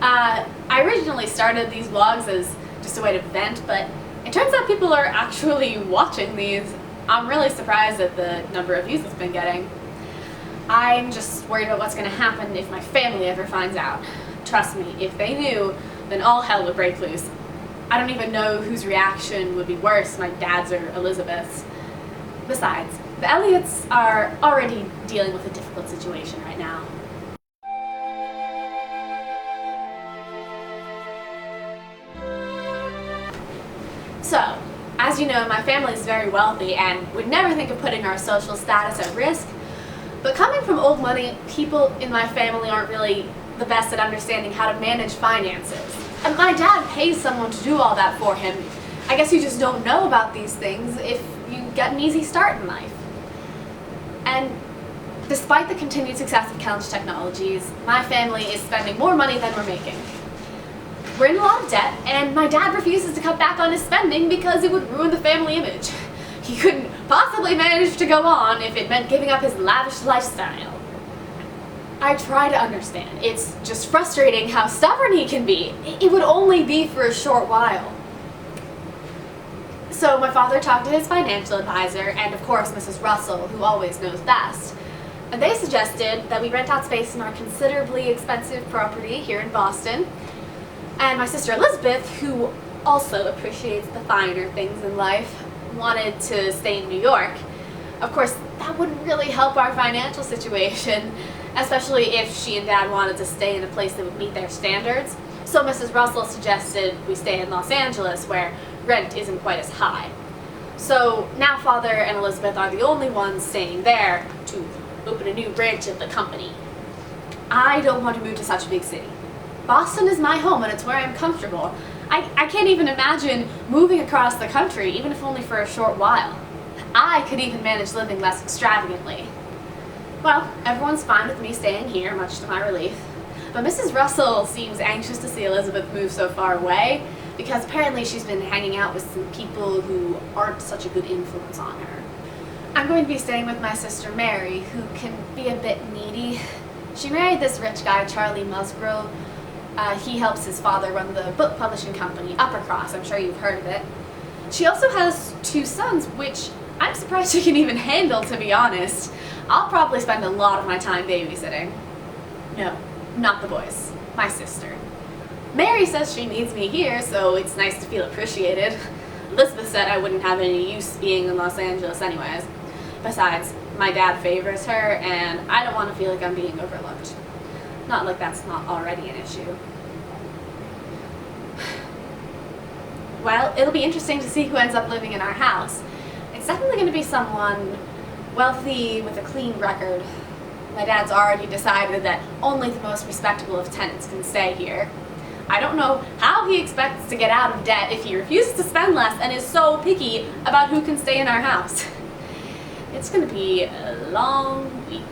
I originally started these vlogs as just a way to vent, but it turns out people are actually watching these. I'm really surprised at the number of views it's been getting. I'm just worried about what's going to happen if my family ever finds out. Trust me, if they knew, then all hell would break loose. I don't even know whose reaction would be worse, my dad's or Elizabeth's. Besides, the Elliots are already dealing with a difficult situation right now. So, as you know, my family is very wealthy and would never think of putting our social status at risk. But coming from old money, people in my family aren't really the best at understanding how to manage finances. And my dad pays someone to do all that for him. I guess you just don't know about these things if you get an easy start in life. And despite the continued success of college technologies, my family is spending more money than we're making. We're in a lot of debt, and my dad refuses to cut back on his spending because it would ruin the family image. He couldn't possibly manage to go on if it meant giving up his lavish lifestyle. I try to understand. It's just frustrating how stubborn he can be. It would only be for a short while. So my father talked to his financial advisor, and of course Mrs. Russell, who always knows best. And they suggested that we rent out space in our considerably expensive property here in Boston. And my sister Elizabeth, who also appreciates the finer things in life, wanted to stay in New York. Of course, that wouldn't really help our financial situation, especially if she and Dad wanted to stay in a place that would meet their standards. So Mrs. Russell suggested we stay in Los Angeles, where rent isn't quite as high. So now Father and Elizabeth are the only ones staying there to open a new branch of the company. I don't want to move to such a big city. Boston is my home and it's where I'm comfortable. I can't even imagine moving across the country, even if only for a short while. I could even manage living less extravagantly. Well, everyone's fine with me staying here, much to my relief. But Mrs. Russell seems anxious to see Elizabeth move so far away, because apparently she's been hanging out with some people who aren't such a good influence on her. I'm going to be staying with my sister Mary, who can be a bit needy. She married this rich guy, Charlie Musgrove. He helps his father run the book publishing company, Uppercross. I'm sure you've heard of it. She also has 2 sons, which I'm surprised she can even handle, to be honest. I'll probably spend a lot of my time babysitting. No, not the boys. My sister. Mary says she needs me here, so it's nice to feel appreciated. Elizabeth said I wouldn't have any use being in Los Angeles anyways. Besides, my dad favors her, and I don't want to feel like I'm being overlooked. Not like that's not already an issue. Well, it'll be interesting to see who ends up living in our house. It's definitely going to be someone wealthy with a clean record. My dad's already decided that only the most respectable of tenants can stay here. I don't know how he expects to get out of debt if he refuses to spend less and is so picky about who can stay in our house. It's going to be a long week.